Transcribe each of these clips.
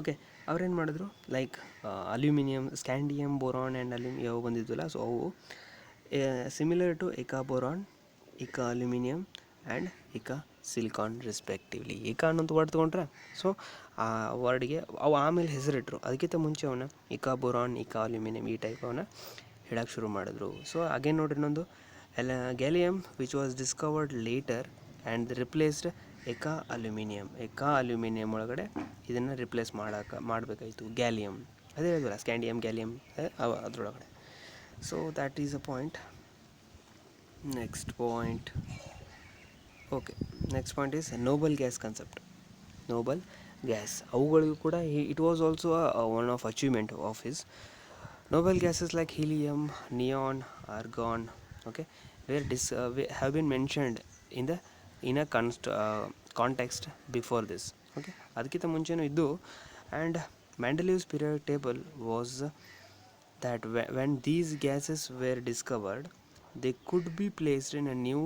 Okay, ಅವ್ರೇನು ಮಾಡಿದ್ರು, like aluminium, scandium, boron and ಯಾವ ಬಂದಿದ್ವಲ್ಲ, ಸೊ ಅವು ಸಿಮಿಲರ್ ಟು ಇಕಾ ಬೋರಾನ್, ಇಕಾ ಅಲ್ಯೂಮಿನಿಯಂ ಆ್ಯಂಡ್ ಇಕಾ ಸಿಲಿಕಾನ್ ರೆಸ್ಪೆಕ್ಟಿವ್ಲಿ. ಇಕಾ ಅನ್ನೋದು ವರ್ಡ್ ತೊಗೊಂಡ್ರೆ, ಸೊ ಆ ವರ್ಡ್ಗೆ ಅವು ಆಮೇಲೆ ಹೆಸರಿಟ್ಟರು. ಅದಕ್ಕಿಂತ ಮುಂಚೆ ಅವನ್ನ ಇಕಾ ಬೋರಾನ್, ಇಕಾ ಅಲ್ಯೂಮಿನಿಯಂ ಈ ಟೈಪ್ ಅವನ್ನ ಹೇಳಕ್ಕೆ ಶುರು ಮಾಡಿದ್ರು. ಸೊ ಅಗೇನ್ ನೋಡ್ರಿ ಇನ್ನೊಂದು gallium which was discovered later and replaced ಎಕಾ aluminium ಒಳಗಡೆ ಇದನ್ನು ರಿಪ್ಲೇಸ್ ಮಾಡಬೇಕಾಯಿತು ಗ್ಯಾಲಿಯಮ್. ಅದೇ ಹೇಳಿದ್ವಲ್ಲ, ಸ್ಕ್ಯಾಂಡಿಯಮ್, ಗ್ಯಾಲಿಯಮ್ ಅದರೊಳಗಡೆ. So that is a point. Next point is Nobel gas concept. Nobel gas ಅವುಗಳಿಗೂ ಕೂಡ it was also one of achievement of his. Nobel gases like helium, neon, argon, okay, have been mentioned in a context before this. Okay, ಅದಕ್ಕಿಂತ ಮುಂಚೆನೂ ಇದ್ದು. And Mendeleev's periodic table was that when these gases were discovered, they could be placed in a new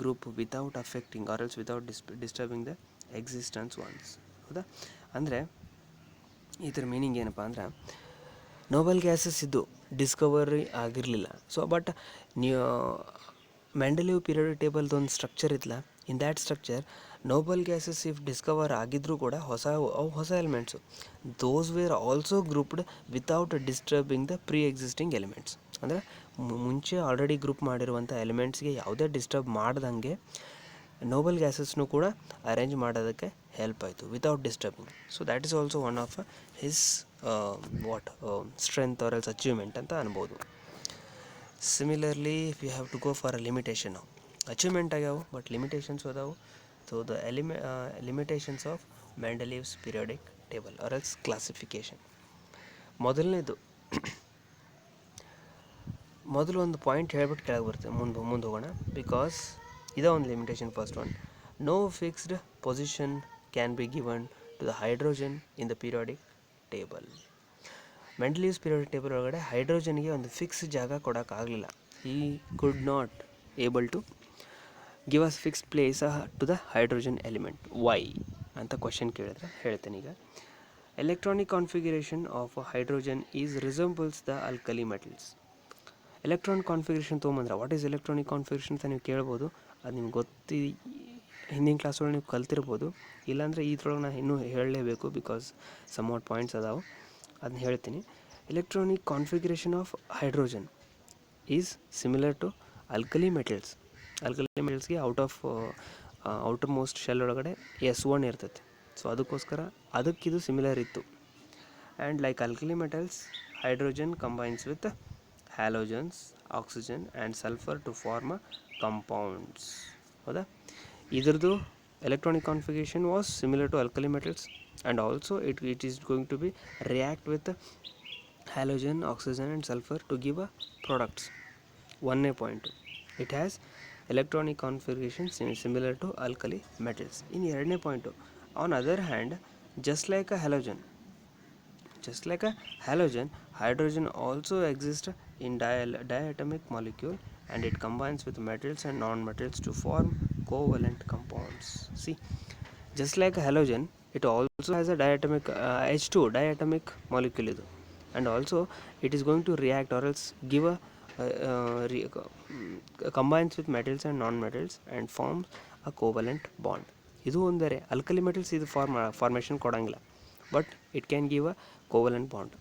group without affecting or else without disturbing the existence ones. ಹೌದಾ? ಅಂದರೆ ಇದರ meaning ಏನಪ್ಪ ಅಂದ್ರೆ, noble gases ಇದ್ದು discovery ಆಗಿರಲಿಲ್ಲ. So but Mendeleev periodic ಟೇಬಲ್ದೊಂದು structure ಇತ್ತಲ್ಲ, in that structure noble gases if discover ಆಗಿದ್ದರೂ ಕೂಡ ಹೊಸ elements, those were also grouped without disturbing the pre existing elements. ಅಂದರೆ ಮುಂಚೆ ಆಲ್ರೆಡಿ ಗ್ರೂಪ್ ಮಾಡಿರುವಂಥ ಎಲಿಮೆಂಟ್ಸ್ಗೆ ಯಾವುದೇ ಡಿಸ್ಟರ್ಬ್ ಮಾಡ್ದಂಗೆ ನೋಬಲ್ ಗ್ಯಾಸಸ್ನು ಕೂಡ ಅರೇಂಜ್ ಮಾಡೋದಕ್ಕೆ ಹೆಲ್ಪ್ ಆಯಿತು without disturbing. So that is also one of his strength or else achievement ಅಂತ ಅನ್ಬೋದು. Similarly we have to go for a limitation. ನಾವು ಅಚೀವ್ಮೆಂಟ್ ಆಗ್ಯಾವು, ಬಟ್ ಲಿಮಿಟೇಷನ್ಸ್ ಅದಾವು. So the limitations of Mendeleev's periodic table or else classification. ಮೊದಲು ಒಂದು point ಹೇಳ್ಬಿಟ್ಟು ಕೆಳಗೆ ಬರ್ತದೆ, ಮುಂದೆ ಹೋಗೋಣ. ಬಿಕಾಸ್ ಇದೇ ಒಂದು limitation. First one, no fixed position can be given to the hydrogen in the periodic table. Mendeleev's periodic table ಒಳಗಡೆ ಹೈಡ್ರೋಜನ್ಗೆ ಒಂದು ಫಿಕ್ಸ್ ಜಾಗ ಕೊಡೋಕ್ಕಾಗಲಿಲ್ಲ. He could not able to give us fixed place to the hydrogen element. Why ಅಂತ question ಕೇಳಿದ್ರೆ ಹೇಳ್ತೇನೆ ಈಗ. Electronic configuration of hydrogen resembles the alkali metals. Electronic configuration ತೊಗೊಂಬಂದ್ರೆ, ವಾಟ್ ಈಸ್ ಎಲೆಕ್ಟ್ರಾನಿಕ್ ಕಾನ್ಫಿಗರೇಷನ್ ಅಂತ ನೀವು ಕೇಳ್ಬೋದು. ಅದು ನಿಮ್ಗೆ ಹಿಂದಿನ ಕ್ಲಾಸ್ ಒಳಗೆ ನೀವು ಕಲ್ತಿರ್ಬೋದು. ಇಲ್ಲಾಂದರೆ ಇದ್ರೊಳಗೆ ನಾನು ಇನ್ನೂ ಹೇಳಲೇಬೇಕು, ಬಿಕಾಸ್ ಸಮ್ ವಾಟ್ ಪಾಯಿಂಟ್ಸ್ ಅದಾವೆ, ಅದನ್ನ ಹೇಳ್ತೀನಿ. Electronic configuration of hydrogen is similar to alkali metals. Alkali ಮೆಟಲ್ಸ್ಗೆ ಔಟರ್ ಮೋಸ್ಟ್ ಶೆಲ್ ಒಳಗಡೆ S1 ಇರ್ತೈತೆ. ಸೊ ಅದಕ್ಕಿದು ಸಿಮಿಲರ್ ಇತ್ತು. And like alkali metals, hydrogen combines with halogens, oxygen and sulphur to form compounds. ಹೌದಾ? ಇದ್ರದ್ದು electronic configuration was similar to alkali metals, and also it is going to be react with halogen, oxygen and sulfur to give a products. 1ನೇ point, it has electronic configuration similar to alkali metals. ಇನ್ನು 2ನೇ point, on other hand just like a halogen, hydrogen also exists in diatomic molecule and it combines with metals and non-metals to form covalent compounds. See, just like a halogen, it also has a diatomic H2 diatomic molecule idu, and also it is going to react or else give a combines with metals and non-metals and forms a covalent bond. ಇದು ಒಂದರೆ alkali metals ಇದು formation ಕೊಡೋಂಗಿಲ್ಲ, but it can give a covalent bond.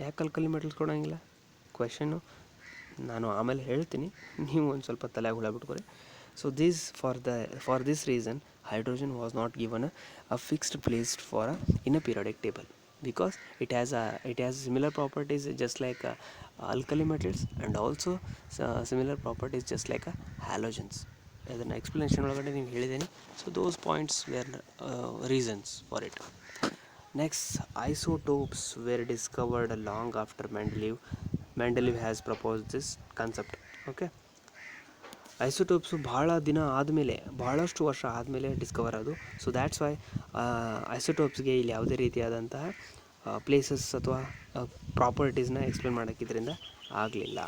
ಯಾಕೆ alkali metals ಕೊಡೋಂಗಿಲ್ಲ? ಕ್ವೆಶನ್ನು ನಾನು ಆಮೇಲೆ ಹೇಳ್ತೀನಿ, ನೀವು ಒಂದು ಸ್ವಲ್ಪ ತಲೆಯಾಗ ಹುಳ ಬಿಟ್ಕೊರಿ. So for this reason hydrogen was not given a fixed place in a periodic table, because it has similar properties just like alkali metals and also similar properties just like halogens. ಅದನ್ನು explanation ಒಳಗಡೆ ನೀವು ಹೇಳಿದ್ದೀನಿ. So those points were reasons for it. Next, isotopes were discovered long after Mendeleev has propose this concept. Okay, isotopes ಭಾಳಷ್ಟು ವರ್ಷ ಆದಮೇಲೆ Discover ಅದು. So that's why ಐಸೋಟೋಪ್ಸ್ಗೆ ಇಲ್ಲಿ ಯಾವುದೇ ರೀತಿಯಾದಂತಹ ಪ್ಲೇಸಸ್ ಅಥವಾ ಪ್ರಾಪರ್ಟೀಸ್ನ ಎಕ್ಸ್ಪ್ಲೇನ್ ಮಾಡೋಕ್ಕೆ ಇದರಿಂದ ಆಗಲಿಲ್ಲ.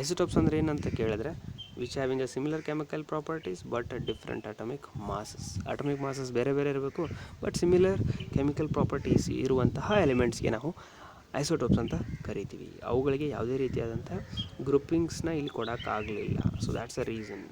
ಐಸೋಟೋಪ್ಸ್ ಅಂದರೆ ಏನಂತ ಕೇಳಿದ್ರೆ, which having a similar chemical properties but different atomic masses ಬೇರೆ ಬೇರೆ ಇರಬೇಕು, ಬಟ್ ಸಿಮಿಲರ್ ಕೆಮಿಕಲ್ ಪ್ರಾಪರ್ಟೀಸ್ ಇರುವಂತಹ ಎಲಿಮೆಂಟ್ಸ್ಗೆ ನಾವು ಐಸೋಟೋಪ್ಸ್ ಅಂತ ಕರಿತೀವಿ. ಅವುಗಳಿಗೆ ಯಾವುದೇ ರೀತಿಯಾದಂಥ ಗ್ರೂಪಿಂಗ್ಸ್ನ ಇಲ್ಲಿ ಕೊಡೋಕ್ಕಾಗಲಿಲ್ಲ. So that's the reason.